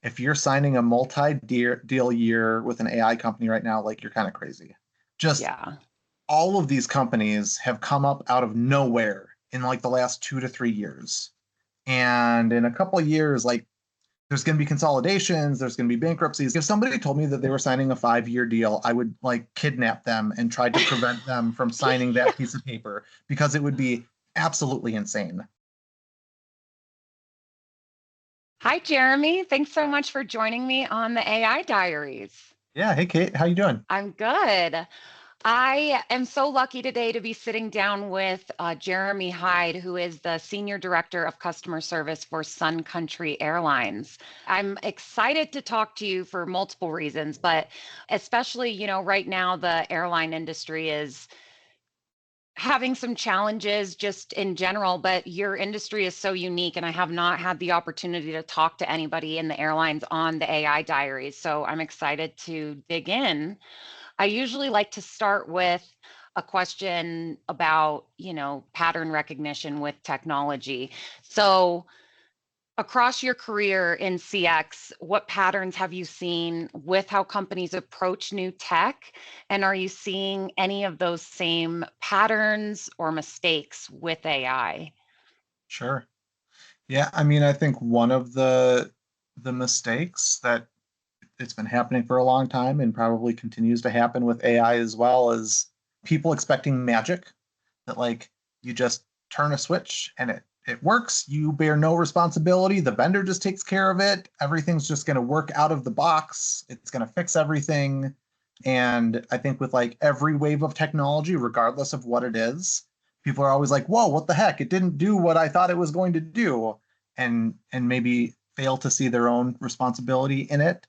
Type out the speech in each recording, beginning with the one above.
if you're signing a multi-deal year with an AI company right now, like you're kind of crazy. Just Yeah. all of these companies have come up out of nowhere in like the last 2 to 3 years. And in a couple of years, like there's going to be consolidations, there's going to be bankruptcies. If somebody told me that they were signing a 5 year deal, I would like kidnap them and try to prevent them from signing that piece of paper because it would be absolutely insane. Hi, Jeremy. Thanks so much for joining me on the AI Diaries. Yeah. Hey, Kate, how you doing? I'm good. I am so lucky today to be sitting down with Jeremy Hyde, who is the Senior Director of Customer Service for Sun Country Airlines. I'm excited to talk to you for multiple reasons, but especially, right now the airline industry is having some challenges just in general, but your industry is so unique, and I have not had the opportunity to talk to anybody in the airlines on the AI Diaries. So I'm excited to dig in. I usually like to start with a question about, pattern recognition with technology. So across your career in CX, what patterns have you seen with how companies approach new tech? And are you seeing any of those same patterns or mistakes with AI? Sure. Yeah, I mean, I think one of the mistakes that it's been happening for a long time and probably continues to happen with AI as well is people expecting magic that like you just turn a switch and it works. You bear no responsibility. The vendor just takes care of it. Everything's just going to work out of the box. It's going to fix everything. And I think with like every wave of technology, regardless of what it is, people are always like, "Whoa, what the heck? It didn't do what I thought it was going to do," and maybe fail to see their own responsibility in it.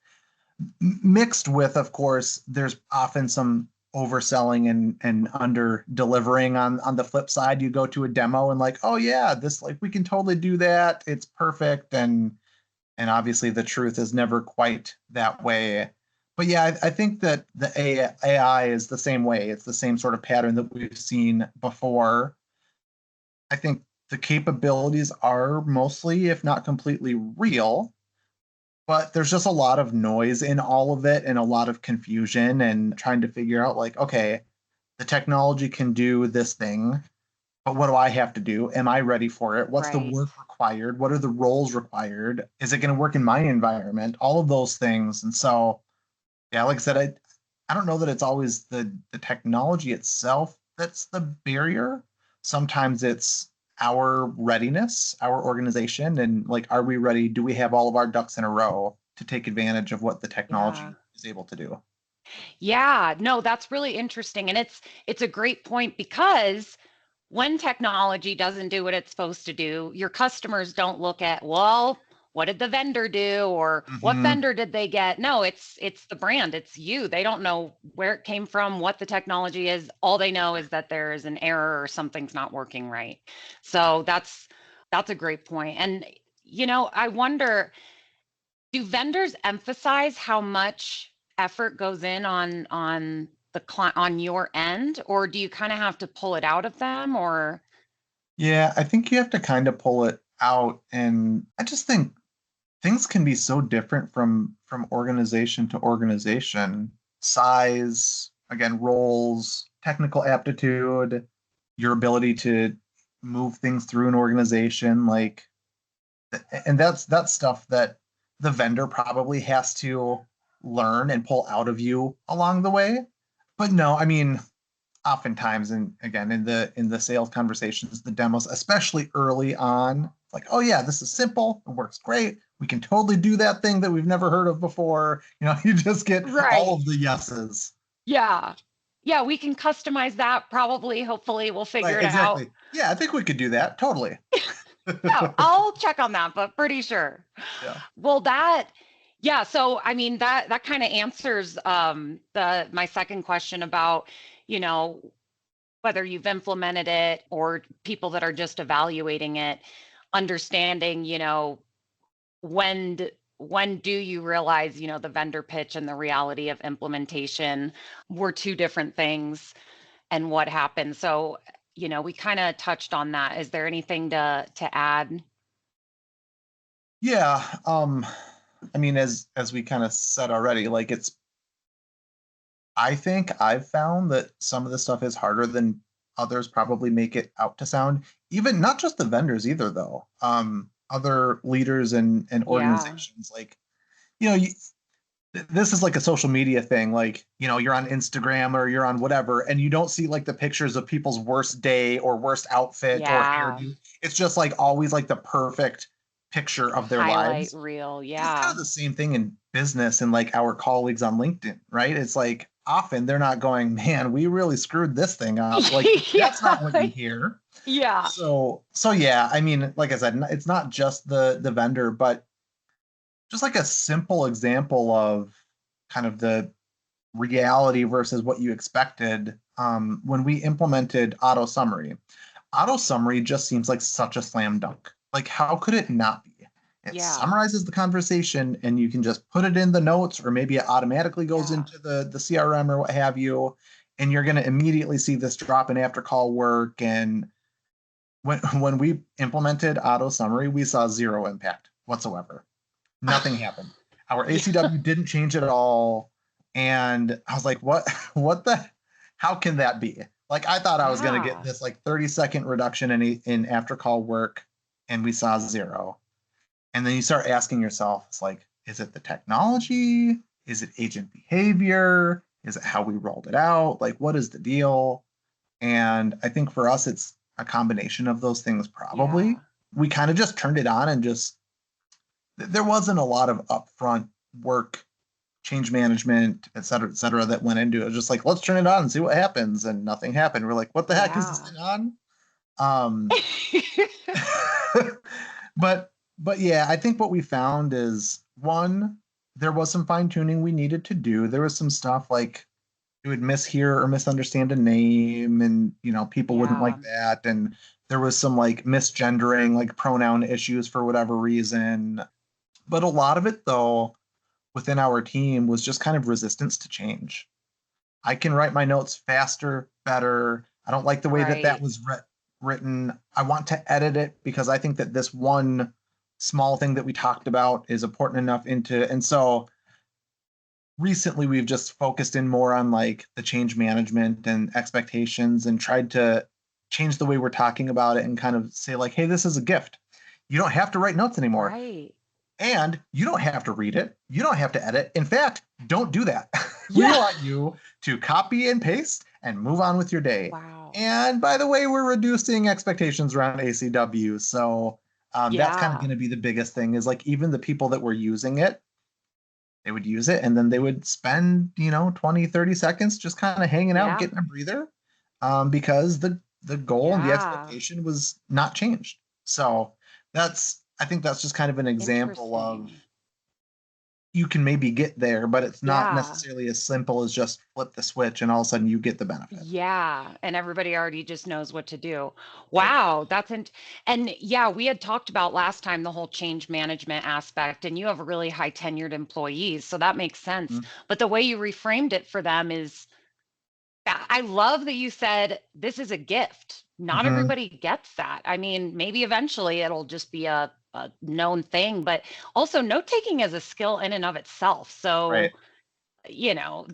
Mixed with, of course, there's often some overselling and under delivering on the flip side. You go to a demo and like, oh yeah, this like we can totally do that. It's perfect. And obviously the truth is never quite that way. But yeah, I think that the AI is the same way. It's the same sort of pattern that we've seen before. I think the capabilities are mostly, if not completely, real, but there's just a lot of noise in all of it and a lot of confusion and trying to figure out like, okay, the technology can do this thing, but what do I have to do? Am I ready for it? What's the Right. work required? What are the roles required? Is it going to work in my environment? All of those things. And so, yeah, like I said, I don't know that it's always the technology itself that's the barrier. Sometimes it's our readiness, our organization, and like, are we ready? Do we have all of our ducks in a row to take advantage of what the Yeah. technology is able to do? Yeah, no, that's really interesting. And it's a great point because when technology doesn't do what it's supposed to do, your customers don't look at, well, what did the vendor do or what Hmm. vendor did they get? No, it's the brand, it's you. They don't know where it came from, what the technology is. All they know is that there is an error or something's not working right. So that's a great point. And I wonder, do vendors emphasize how much effort goes in on the client on your end, or do you kind of have to pull it out of them, or Yeah, I think you have to kind of pull it out, and I just think things can be so different from organization to organization. Size, again, roles, technical aptitude, your ability to move things through an organization, like, and that's stuff that the vendor probably has to learn and pull out of you along the way. But no, I mean, oftentimes, and again in the sales conversations, the demos, especially early on, like, oh yeah, this is simple, it works great, we can totally do that thing that we've never heard of before. You just get all right? of the yeses. Yeah. Yeah, we can customize that probably. Hopefully, we'll figure Right, it out. exactly. Yeah, I think we could do that totally. Yeah, I'll check on that, but pretty sure. Yeah. Well, yeah, so I mean that kind of answers the my second question about, you know, whether you've implemented it or people that are just evaluating it, understanding, when when do you realize, the vendor pitch and the reality of implementation were two different things and what happened. So, we kind of touched on that. Is there anything to add? Yeah. I mean, as we kind of said already, like I think I've found that some of this stuff is harder than others probably make it out to sound. Even not just the vendors either, though. Other leaders and Yeah. organizations, like, you know, this is like a social media thing. Like, you're on Instagram or you're on whatever, and you don't see like the pictures of people's worst day or worst outfit or Yeah. hairdo. It's just like always like the perfect picture of their Highlight lives. reel. And it's kind Yeah. of the same thing in business and like our colleagues on LinkedIn, right? It's like often they're not going, man, we really screwed this thing up. Like that's not what Yeah. you hear. Yeah. So yeah, I mean, like I said, it's not just the vendor, but just like a simple example of kind of the reality versus what you expected. When we implemented auto summary, just seems like such a slam dunk. Like, how could it not be? It Yeah. summarizes the conversation and you can just put it in the notes, or maybe it automatically goes Yeah. into the CRM or what have you. And you're going to immediately see this drop in after call work. And when we implemented auto summary, we saw zero impact whatsoever. Nothing happened. Our Yeah. ACW didn't change at all. And I was like, what, what the, how can that be? Like, I thought I was going to get Yeah. this like 30-second reduction in after call work, and we saw zero. And then you start asking yourself, it's like, is it the technology? Is it agent behavior? Is it how we rolled it out? Like, what is the deal? And I think for us, it's a combination of those things, probably. Yeah. We kind of just turned it on and just there wasn't a lot of upfront work, change management, et cetera, that went into it. It was just like, let's turn it on and see what happens. And nothing happened. We're like, what the heck is this Yeah. thing on? Um, but yeah, I think what we found is one, there was some fine tuning we needed to do. There was some stuff like you would mishear or misunderstand a name, and people wouldn't Yeah. like that. And there was some like misgendering, like pronoun issues for whatever reason. But a lot of it, though, within our team was just kind of resistance to change. I can write my notes faster, better. I don't like the way that Right. was written. I want to edit it because I think that this one small thing that we talked about is important enough into. And so recently we've just focused in more on like the change management and expectations and tried to change the way we're talking about it and kind of say like, hey, this is a gift. You don't have to write notes anymore. Right. And you don't have to read it. You don't have to edit. In fact, don't do that. We Yeah. want you to copy and paste and move on with your day. Wow. And by the way, we're reducing expectations around ACW. So that's kind of Yeah. going to be the biggest thing is like even the people that were using it, they would use it and then they would spend, 20, 30 seconds just kind of hanging out, Yeah. getting a breather because the goal and the Yeah. expectation was not changed. So I think that's just kind of an example of Interesting. you can maybe get there, but it's not Yeah. necessarily as simple as just flip the switch and all of a sudden you get the benefit. Yeah, and everybody already just knows what to do. Right. Wow, and yeah, we had talked about last time the whole change management aspect, and you have really high tenured employees, so that makes sense. But the way you reframed it for them is I love that you said this is a gift. Not Mm-hmm. everybody gets that. I mean, maybe eventually it'll just be a known thing, but also note taking is a skill in and of itself. Right. So,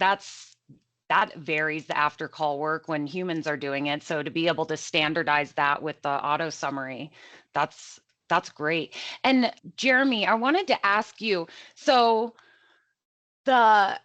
that varies the after call work when humans are doing it. So to be able to standardize that with the auto summary, that's that's great. And Jeremy, I wanted to ask you, so the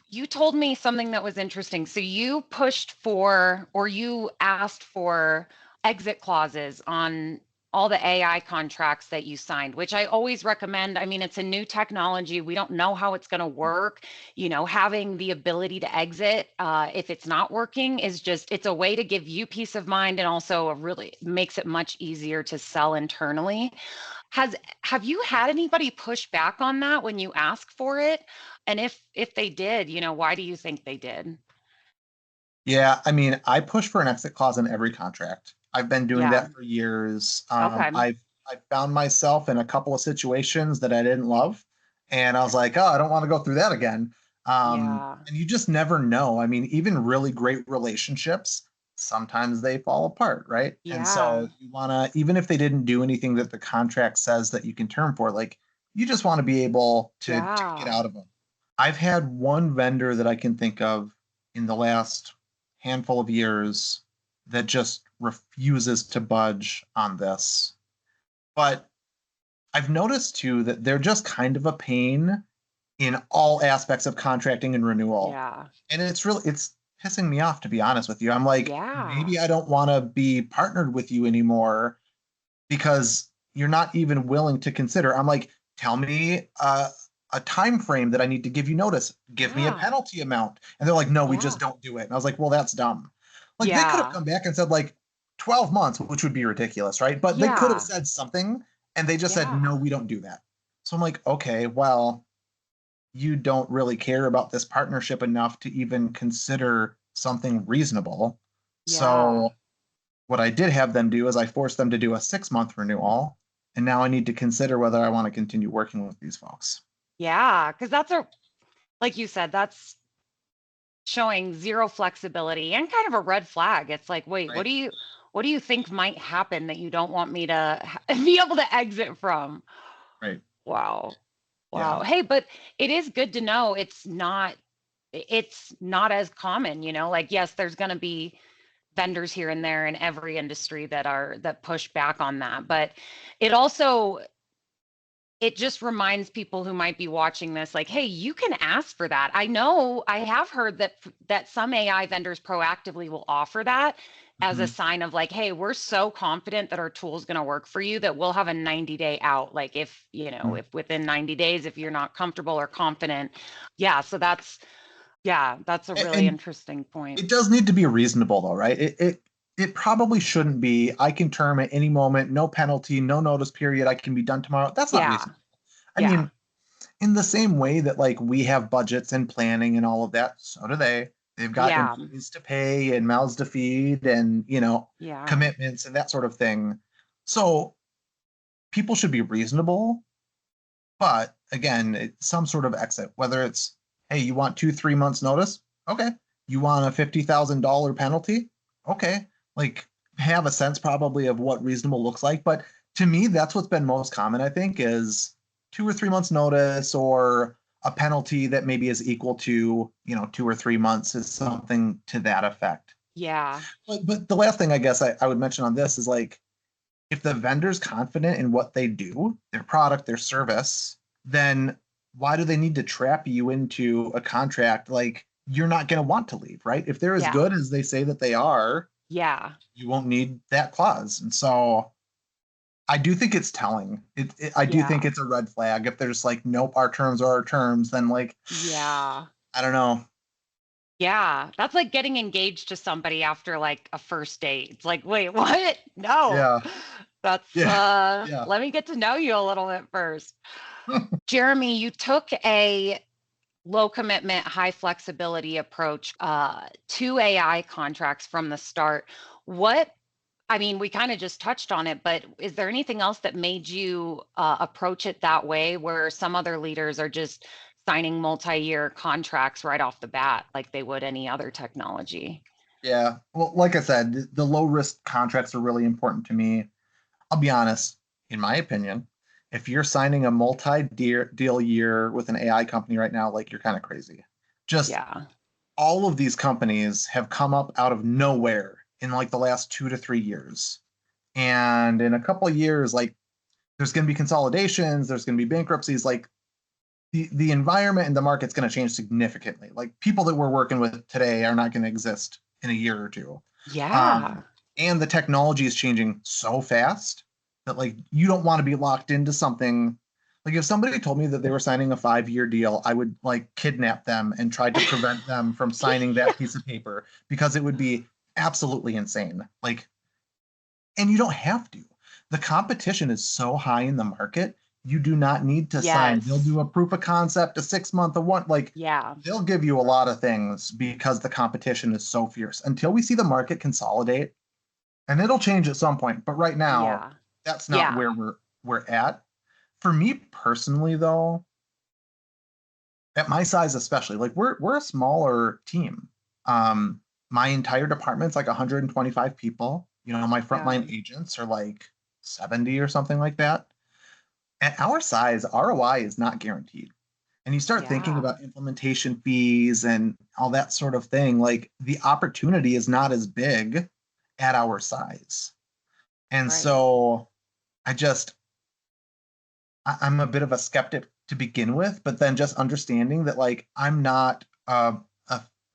you told me something that was interesting. So you pushed for or you asked for exit clauses on all the AI contracts that you signed, which I always recommend. I mean, it's a new technology. We don't know how it's going to work. Having the ability to exit if it's not working is it's a way to give you peace of mind and also really makes it much easier to sell internally. Has have you had anybody push back on that when you ask for it? And if they did, why do you think they did? Yeah, I mean, I push for an exit clause in every contract. I've been doing Yeah. that for years. Okay. I've found myself in a couple of situations that I didn't love, and I was like, oh, I don't want to go through that again. Yeah. And you just never know. I mean, even really great relationships, sometimes they fall apart, right? And so Yeah. you want to, even if they didn't do anything that the contract says that you can term for, like you just want to be able to get Yeah. out of them. I've had one vendor that I can think of in the last handful of years that just refuses to budge on this. But I've noticed too that they're just kind of a pain in all aspects of contracting and renewal. Yeah. And it's pissing me off, to be honest with you. I'm like, Yeah. maybe I don't want to be partnered with you anymore because you're not even willing to consider. I'm like, tell me a time frame that I need to give you notice. Give me a Yeah. penalty amount. And they're like, no, we Yeah. just don't do it. And I was like, well, that's dumb. Like they could have Yeah. come back and said like 12 months, which would be ridiculous, right? But they could have Yeah. said something and they just said, Yeah. no, we don't do that. So I'm like, okay, well, you don't really care about this partnership enough to even consider something reasonable. Yeah. So what I did have them do is I forced them to do a 6-month renewal. And now I need to consider whether I want to continue working with these folks. Yeah. Because that's like you said, that's showing zero flexibility and kind of a red flag. It's like, wait, Right. what do you think might happen that you don't want me to be able to exit from? Right. Wow. Yeah. Wow. Hey, but it is good to know it's not as common, like yes, there's going to be vendors here and there in every industry that push back on that, but it also it just reminds people who might be watching this like, hey, you can ask for that. I know I have heard that some AI vendors proactively will offer that as a Mhm. sign of like, hey, we're so confident that our tool is going to work for you that we'll have a 90-day out. Like if, Mhm. if within 90 days, if you're not comfortable or confident. Yeah. So that's a really And interesting point. it does need to be reasonable though, right? It probably shouldn't be. I can term at any moment, no penalty, no notice period. I can be done tomorrow. That's not Yeah. reasonable. I Yeah. mean, in the same way that like we have budgets and planning and all of that, so do they. They've got Yeah. employees to pay and mouths to feed and, Yeah. commitments and that sort of thing. So people should be reasonable, but again, some sort of exit, whether it's, hey, you want 2, 3 months notice? Okay. You want a $50,000 penalty? Okay. Like have a sense probably of what reasonable looks like. But to me, that's what's been most common, I think, is 2 or 3 months notice or a penalty that maybe is equal to, 2 or 3 months is something to that effect. Yeah. But the last thing I guess I would mention on this is like if the vendor's confident in what they do, their product, their service, then why do they need to trap you into a contract? Like you're not going to want to leave, right? If they're as Yeah. good as they say that they are, Yeah. you won't need that clause. And so I do think it's telling. I do think Yeah. it's a red flag. If there's like, nope, our terms are our terms, then like, Yeah. I don't know. Yeah, that's like getting engaged to somebody after like a first date. It's like, wait, what? No. Yeah. That's Yeah. Yeah. let me get to know you a little bit first. Jeremy, you took a low commitment, high flexibility approach to AI contracts from the start. What I mean, we kind of just touched on it, but is there anything else that made you approach it that way where some other leaders are just signing multi-year contracts right off the bat like they would any other technology? Yeah. Well, like I said, the low risk contracts are really important to me. I'll be honest, in my opinion, if you're signing a multi-deal year with an AI company right now, like you're kind of crazy. Just Yeah. all of these companies have come up out of nowhere in like the last 2 to 3 years. And in a couple of years, like there's going to be consolidations, there's going to be bankruptcies. Like the environment and the market's going to change significantly. Like people that we're working with today are not going to exist in a year or two. Yeah. Um, and the technology is changing so fast that like you don't want to be locked into something. Like if somebody told me that they were signing a 5-year deal, I would like kidnap them and try to prevent them from signing that piece of paper because it would be absolutely insane. Like, and you don't have to. The competition is so high in the market, you do not need to sign. They'll Yes. do a proof of concept, a 6 month, a one, like Yeah. they'll give you a lot of things because the competition is so fierce until we see the market consolidate, and it'll change at some point. But right now, Yeah. that's not Yeah. where we're at. For me personally, though, at my size especially, like we're a smaller team. My entire department's like 125 people. My Yeah. frontline agents are like 70 or something like that. At our size, ROI is not guaranteed. And you start thinking Yeah, about implementation fees and all that sort of thing, like the opportunity is not as big at our size. And right. so I just, I'm a bit of a skeptic to begin with, but then just understanding that like I'm not a,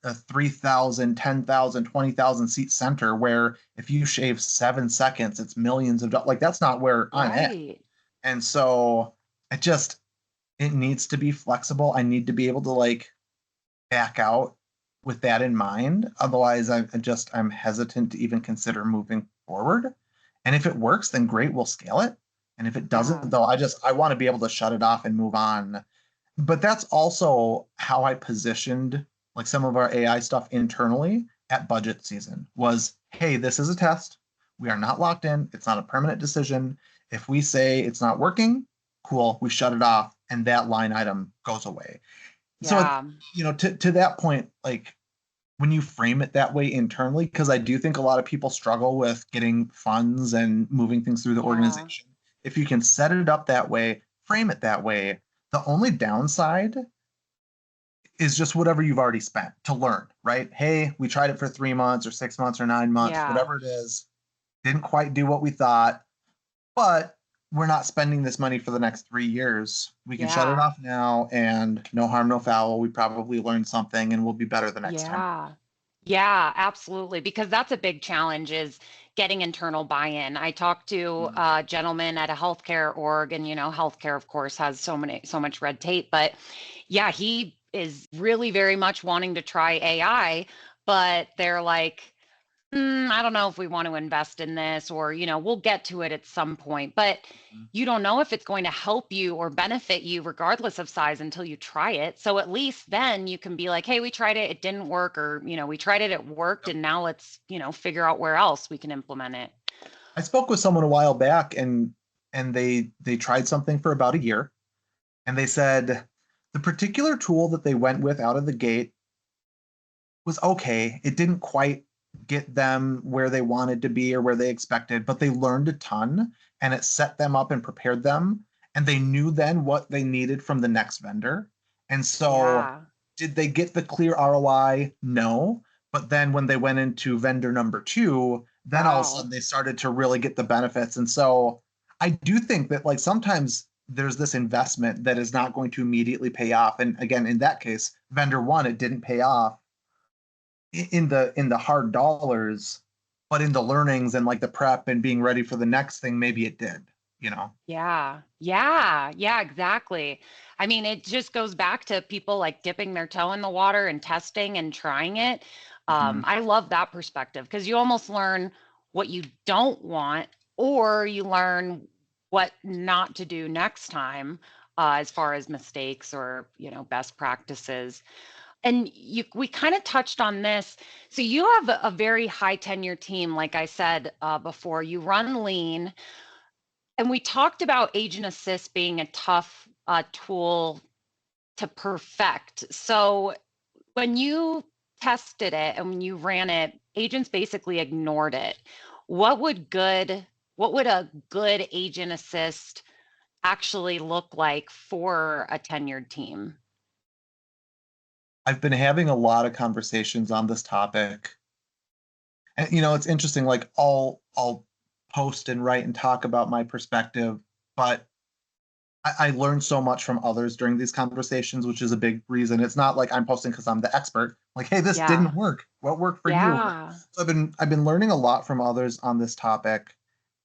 a 3,000, 10,000, 20,000 seat center where if you shave 7 seconds, it's millions of dollars. Like that's not where I'm at. Right. And so I just, it needs to be flexible. I need to be able to like back out with that in mind. Otherwise, I'm hesitant to even consider moving forward. And if it works, then great, we'll scale it. And if it Yeah. doesn't, though, I want to be able to shut it off and move on. But that's also how I positioned like some of our AI stuff internally at budget season was, hey, this is a test. We are not locked in. It's not a permanent decision. If we say it's not working, cool, we shut it off and that line item goes away. So, Yeah. to that point, like when you frame it that way internally, because I do think a lot of people struggle with getting funds and moving things through the Yeah. organization. If you can set it up that way, frame it that way, the only downside is just whatever you've already spent to learn, right? Hey, we tried it for 3 months or 6 months or 9 months, Yeah. whatever it is, didn't quite do what we thought, but we're not spending this money for the next 3 years. We can shut it Yeah. off now and no harm, no foul. We probably learned something and we'll be better the next time. Yeah. Yeah, absolutely. Because that's a big challenge is getting internal buy-in. I talked to Mm, a gentleman at a healthcare org, and healthcare, of course, has so much red tape. But yeah, he is really very much wanting to try AI, but they're like, I don't know if we want to invest in this, or, we'll get to it at some point, but mm. you don't know if it's going to help you or benefit you regardless of size until you try it. So at least then you can be like, hey, we tried it, it didn't work, or, we tried it, it worked, Yep. and now let's, figure out where else we can implement it. I spoke with someone a while back and they tried something for about a year and they said the particular tool that they went with out of the gate was okay. It didn't quite get them where they wanted to be or where they expected, but they learned a ton and it set them up and prepared them. And they knew then what they needed from the next vendor. And so, Yeah. did they get the clear ROI? No. But then when they went into vendor number two, then all of a Wow. sudden they started to really get the benefits. And so, I do think that like sometimes there's this investment that is not going to immediately pay off. And again, in that case, vendor one, it didn't pay off in the hard dollars, but in the learnings and like the prep and being ready for the next thing, maybe it did. Yeah. Yeah. Yeah, exactly. I mean, it just goes back to people like dipping their toe in the water and testing and trying it. Mhm. I love that perspective because you almost learn what you don't want, or you learn what not to do next time, as far as mistakes or, best practices. And we kind of touched on this. So you have a very high tenure team, like I said before. You run lean. And we talked about agent assist being a tough tool to perfect. So when you tested it and when you ran it, agents basically ignored it. What would a good agent assist actually look like for a tenured team? I've been having a lot of conversations on this topic. And it's interesting, like I'll post and write and talk about my perspective, but I learned so much from others during these conversations, which is a big reason. It's not like I'm posting because I'm the expert. Like, hey, this Yeah. didn't work. What worked for you? Yeah. So I've been learning a lot from others on this topic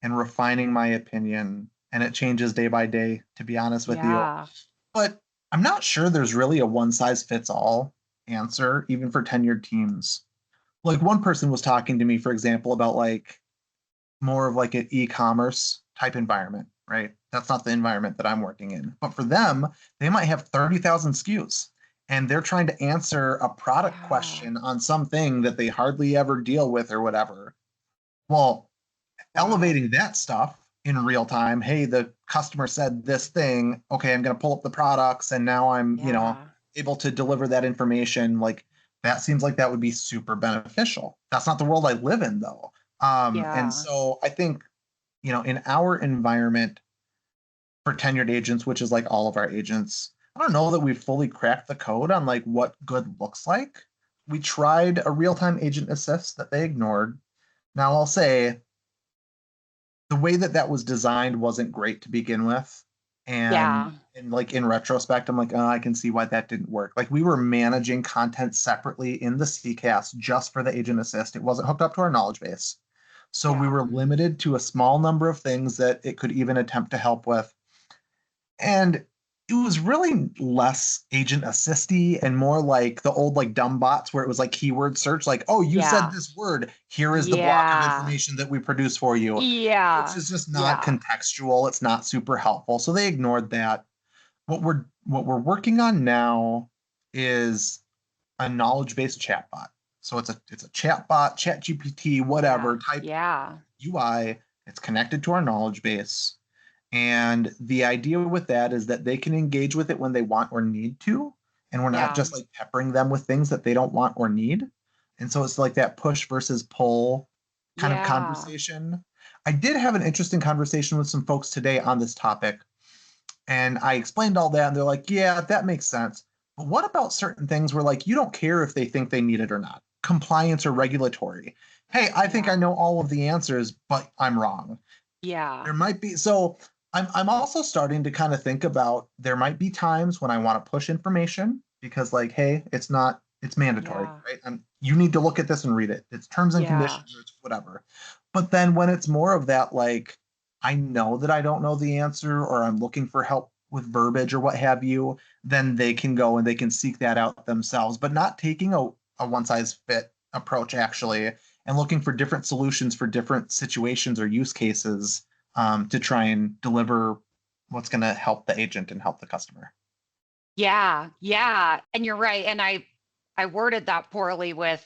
and refining my opinion. And it changes day by day, to be honest with you. Yeah. But I'm not sure there's really a one size fits all answer, even for tenured teams. Like one person was talking to me, for example, about like more of like an e-commerce type environment, right? That's not the environment that I'm working in. But for them, they might have 30,000 SKUs and they're trying to answer a product Yeah. question on something that they hardly ever deal with or whatever. Well, Wow. elevating that stuff in real time. Hey, the customer said this thing. Okay, I'm going to pull up the products and now I'm Yeah. able to deliver that information. Like that seems like that would be super beneficial. That's not the world I live in though. And Yeah. so I think, in our environment, for tenured agents, which is like all of our agents. I don't know that we've fully cracked the code on like what good looks like. We tried a real-time agent assist that they ignored. Now I'll say the way that that was designed wasn't great to begin with. And Yeah. and like in retrospect, I'm like, oh, I can see why that didn't work. Like we were managing content separately in the CCAS just for the agent assist. It wasn't hooked up to our knowledge base. So we Yeah. were limited to a small number of things that it could even attempt to help with. And it was really less agent assisty and more like the old like dumb bots where it was like keyword search, like, oh, you said Yeah. this word. Here is the block of Yeah. information that we produce for you, which Yeah. is just not Yeah. contextual. It's not super helpful. So they ignored that. What we're working on now is a knowledge-based chatbot. So it's a chatbot, chat GPT, Yeah. whatever type Yeah. UI. It's connected to our knowledge base. And the idea with that is that they can engage with it when they want or need to. And we're not Yeah. just like peppering them with things that they don't want or need. And so it's like that push versus pull kind of Yeah. conversation. I did have an interesting conversation with some folks today on this topic. And I explained all that. And they're like, yeah, that makes sense. But what about certain things where like you don't care if they think they need it or not? Compliance or regulatory. Hey, I think I Yeah. know all of the answers, but I'm wrong. Yeah. There might be so I'm also starting to kind of think about there might be times when I want to push information because like, hey, it's mandatory, Yeah. right? You need to look at this and read it. It's terms and Yeah. conditions or it's whatever. But then when it's more of that, like I know that I don't know the answer or I'm looking for help with verbiage or what have you, then they can go and they can seek that out themselves, but not taking a one size fit approach actually and looking for different solutions for different situations or use cases to try and deliver what's going to help the agent and help the customer. Yeah. Yeah. And you're right. And I worded that poorly with,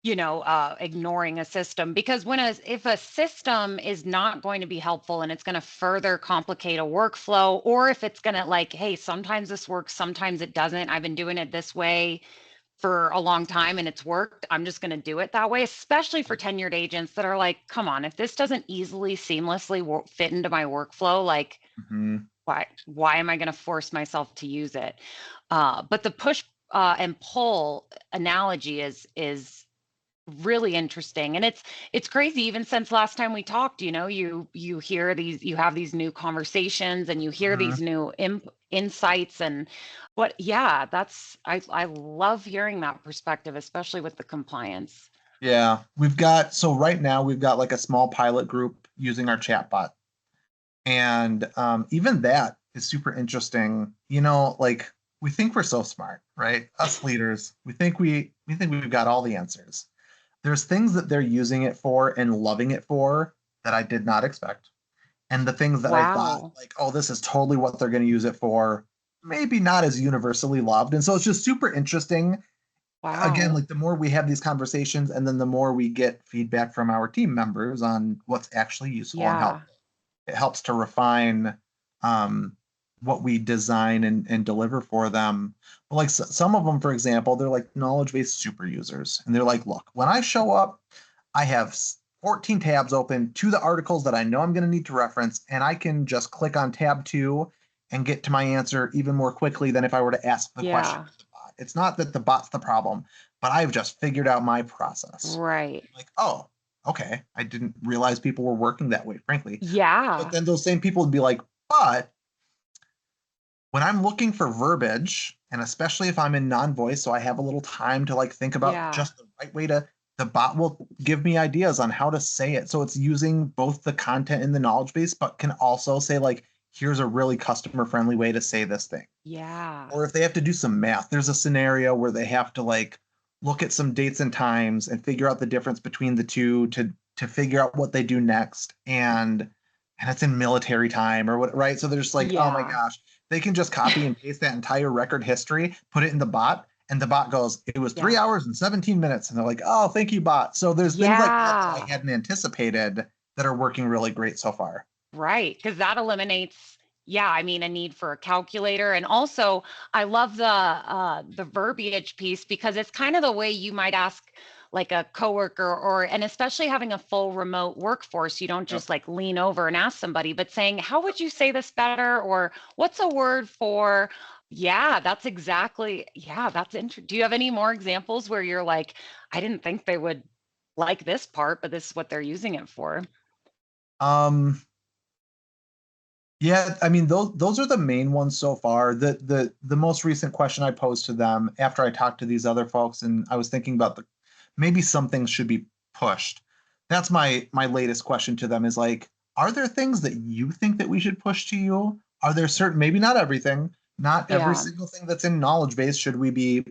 ignoring a system because if a system is not going to be helpful and it's going to further complicate a workflow, or if it's going to like, hey, sometimes this works, sometimes it doesn't. I've been doing it this way for a long time and it's worked. I'm just going to do it that way, especially for tenured agents that are like, come on, if this doesn't easily, seamlessly fit into my workflow, like, Mm-hmm. why am I going to force myself to use it? But the push and pull analogy is really interesting, and it's crazy. Even since last time we talked, you hear these, you have these new conversations, and you hear Mm-hmm. these new insights, and what? Yeah, I love hearing that perspective, especially with the compliance. Yeah, so right now we've got like a small pilot group using our chatbot. And even that is super interesting. Like we think we're so smart, right? Us leaders, we think we've got all the answers. There's things that they're using it for and loving it for that I did not expect. And the things that I thought Wow. like, oh, this is totally what they're going to use it for, maybe not as universally loved. And so it's just super interesting. Again, Wow. like the more we have these conversations and then the more we get feedback from our team members on what's actually useful and Yeah. helpful, it helps to refine um, what we design and deliver for them. But like some of them, for example, they're like knowledge-based super users, and they're like, look, when I show up, I have 14 tabs open to the articles that I know I'm going to need to reference, and I can just click on tab 2 and get to my answer even more quickly than if I were to ask the question Yeah. to the bot. It's not that the bot's the problem, but I've just figured out my process. Right. Like, oh, okay, I didn't realize people were working that way, frankly. But Yeah. then those same people would be like, but when I'm looking for verbiage, and especially if I'm in non-voice, so I have a little time to like think about Yeah. just the right way to, the bot will give me ideas on how to say it. So it's using both the content in the knowledge base, but can also say like, here's a really customer friendly way to say this thing. Yeah. Or if they have to do some math, there's a scenario where they have to like look at some dates and times and figure out the difference between the two to figure out what they do next. And it's in military time or what, right? So there's like, oh my Yeah. gosh, they can just copy and paste that entire record history, put it in the bot, and the bot goes, it was three Yeah. hours and 17 minutes. And they're like, oh, thank you, bot. So there's things like that I Yeah. hadn't anticipated that are working really great so far. Right, because that eliminates, yeah, I mean, a need for a calculator. And also, I love the verbiage piece because it's kind of the way you might ask like a coworker, or and especially having a full remote workforce, you don't Yep. just like lean over and ask somebody, but saying, how would you say this better? Or what's a word for, yeah, that's exactly, yeah, that's interesting. Do you have any more examples where you're like, I didn't think they would like this part, but this is what they're using it for? Um, yeah, I mean those are the main ones so far. The most recent question I posed to them after I talked to these other folks, and I was thinking about the maybe some things should be pushed. That's my latest question to them is like, are there things that you think that we should push to you? Are there certain, maybe not everything, not every Yeah, single thing that's in knowledge base should we be,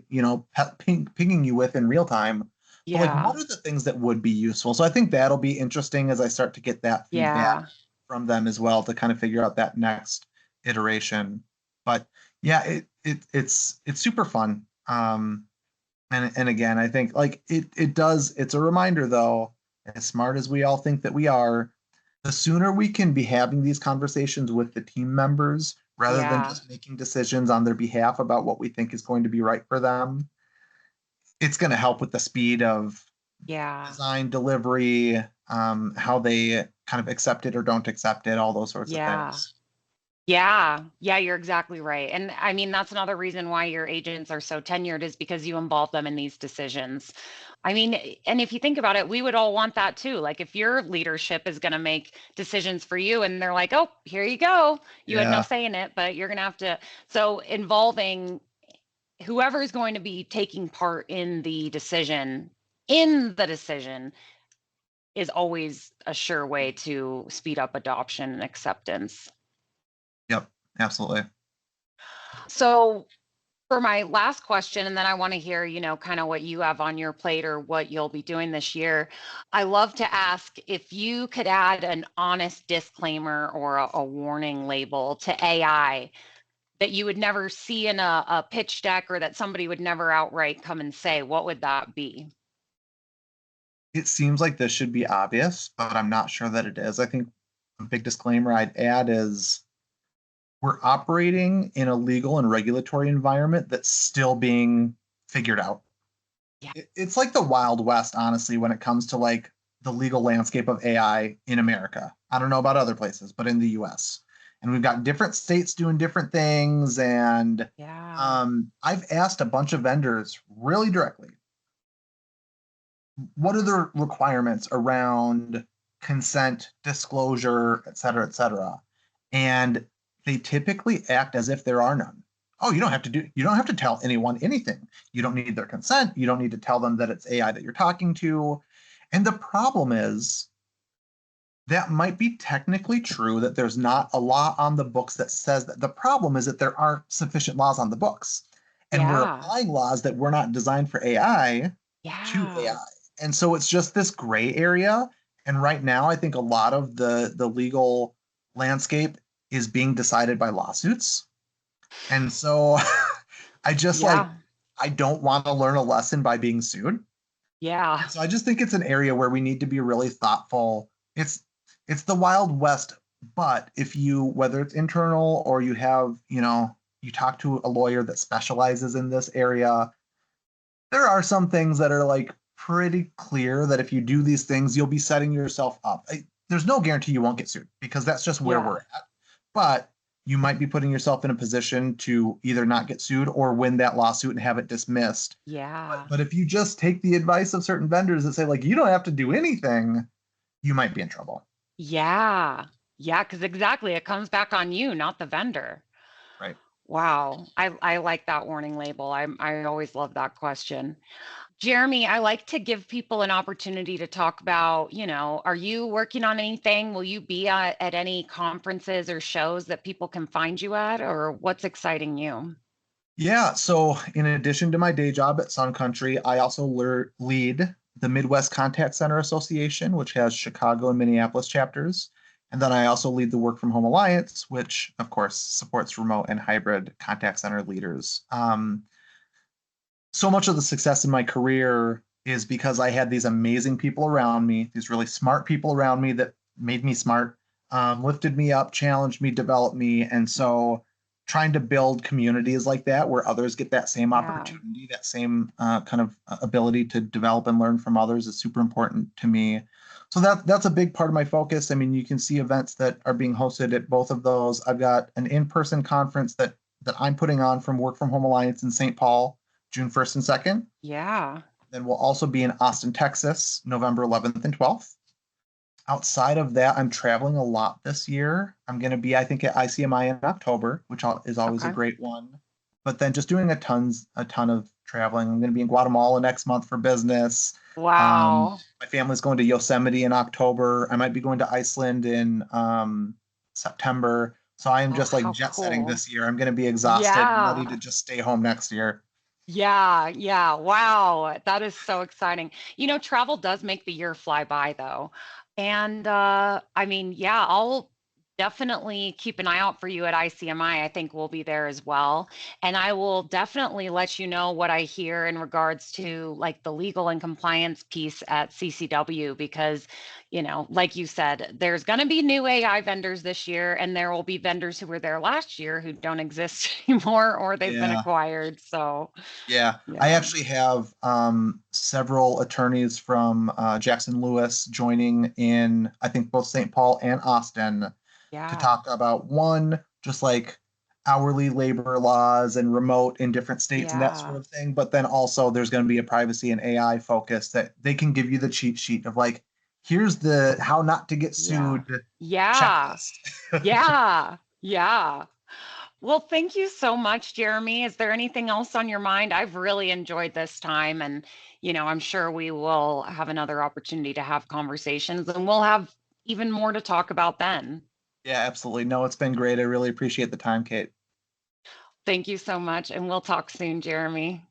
pinging you with in real time? But like, what yeah, are the things that would be useful? So I think that'll be interesting as I start to get that feedback yeah, from them as well to kind of figure out that next iteration. But yeah, it's super fun. And again, I think like it does, it's a reminder though, as smart as we all think that we are, the sooner we can be having these conversations with the team members rather than yeah, just making decisions on their behalf about what we think is going to be right for them, it's going to help with the speed of yeah. design delivery, how they kind of accept it or don't accept it, all those sorts of Yeah. things. Yeah. Yeah, you're exactly right. And I mean, that's another reason why your agents are so tenured is because you involve them in these decisions. I mean, and if you think about it, we would all want that too. Like if your leadership is going to make decisions for you and they're like, "Oh, here you go. You had no Yeah. say in it, but you're going to have to." So involving whoever is going to be taking part in the decision is always a sure way to speed up adoption and acceptance. Yep. Absolutely. So for my last question, and then I want to hear, kind of what you have on your plate or what you'll be doing this year. I love to ask if you could add an honest disclaimer or a warning label to AI that you would never see in a pitch deck or that somebody would never outright come and say, what would that be? It seems like this should be obvious, but I'm not sure that it is. I think a big disclaimer I'd add is we're operating in a legal and regulatory environment that's still being figured out. Yeah. It's like the Wild West, honestly, when it comes to like the legal landscape of AI in America. I don't know about other places, but in the US. And we've got different states doing different things. And Yeah. I've asked a bunch of vendors really directly, what are the requirements around consent, disclosure, et cetera, et cetera? And they typically act as if there are none. Oh, you don't have to tell anyone anything. You don't need their consent. You don't need to tell them that it's AI that you're talking to. And the problem is that might be technically true that there's not a law on the books that says that. The problem is that there aren't sufficient laws on the books. And we're Yeah. applying laws that were not designed for AI to Yeah. AI. And so it's just this gray area. And right now, I think a lot of the legal landscape is being decided by lawsuits. And so I just like, Yeah. I don't want to learn a lesson by being sued. Yeah. And so I just think it's an area where we need to be really thoughtful. It's the Wild West, but if you, whether it's internal or you have, you talk to a lawyer that specializes in this area, there are some things that are like pretty clear that if you do these things, you'll be setting yourself up. There's no guarantee you won't get sued because that's just where Yeah. we're at. But you might be putting yourself in a position to either not get sued or win that lawsuit and have it dismissed. But, Yeah. but if you just take the advice of certain vendors that say, like, you don't have to do anything, you might be in trouble. Yeah. Yeah. Because exactly, it comes back on you, not the vendor. Right. Wow. I like that warning label. I always love that question. Jeremy, I like to give people an opportunity to talk about, are you working on anything? Will you be at any conferences or shows that people can find you at, or what's exciting you? Yeah. So, in addition to my day job at Sun Country, I also lead the Midwest Contact Center Association, which has Chicago and Minneapolis chapters. And then I also lead the Work from Home Alliance, which, of course, supports remote and hybrid contact center leaders. So much of the success in my career is because I had these amazing people around me, these really smart people around me that made me smart, lifted me up, challenged me, developed me. And so trying to build communities like that where others get that same Yeah. opportunity, that same kind of ability to develop and learn from others is super important to me. So that's a big part of my focus. I mean, you can see events that are being hosted at both of those. I've got an in-person conference that I'm putting on from Work from Home Alliance in St. Paul, June 1st and 2nd. Yeah. Then we'll also be in Austin, Texas, November 11th and 12th. Outside of that, I'm traveling a lot this year. I'm going to be, I think, at ICMI in October, which is always a Okay. great one. But then just doing a ton of traveling. I'm going to be in Guatemala next month for business. Wow. My family's going to Yosemite in October. I might be going to Iceland in September. So I am Oh, just like how jet setting cool. this year. I'm going to be exhausted and ready to Yeah. just stay home next year. Yeah, yeah. Wow. That is so exciting. Travel does make the year fly by though. And I mean, yeah, I'll definitely keep an eye out for you at ICMI. I think we'll be there as well. And I will definitely let you know what I hear in regards to like the legal and compliance piece at CCW because, like you said, there's going to be new AI vendors this year, and there will be vendors who were there last year who don't exist anymore or they've been Yeah. acquired. So, Yeah, I yeah, actually have several attorneys from Jackson Lewis joining in, I think, both St. Paul and Austin to yeah, talk about one, just like hourly labor laws and remote in different states and that sort yeah, of thing. But then also there's going to be a privacy and AI focus that they can give you the cheat sheet of like, here's the how not to get yeah, sued yeah, checklist. yeah, yeah. Well, thank you so much, Jeremy. Is there anything else on your mind? I've really enjoyed this time, and I'm sure we will have another opportunity to have conversations, and we'll have even more to talk about then. Yeah, absolutely. No, it's been great. I really appreciate the time, Kate. Thank you so much, and we'll talk soon, Jeremy.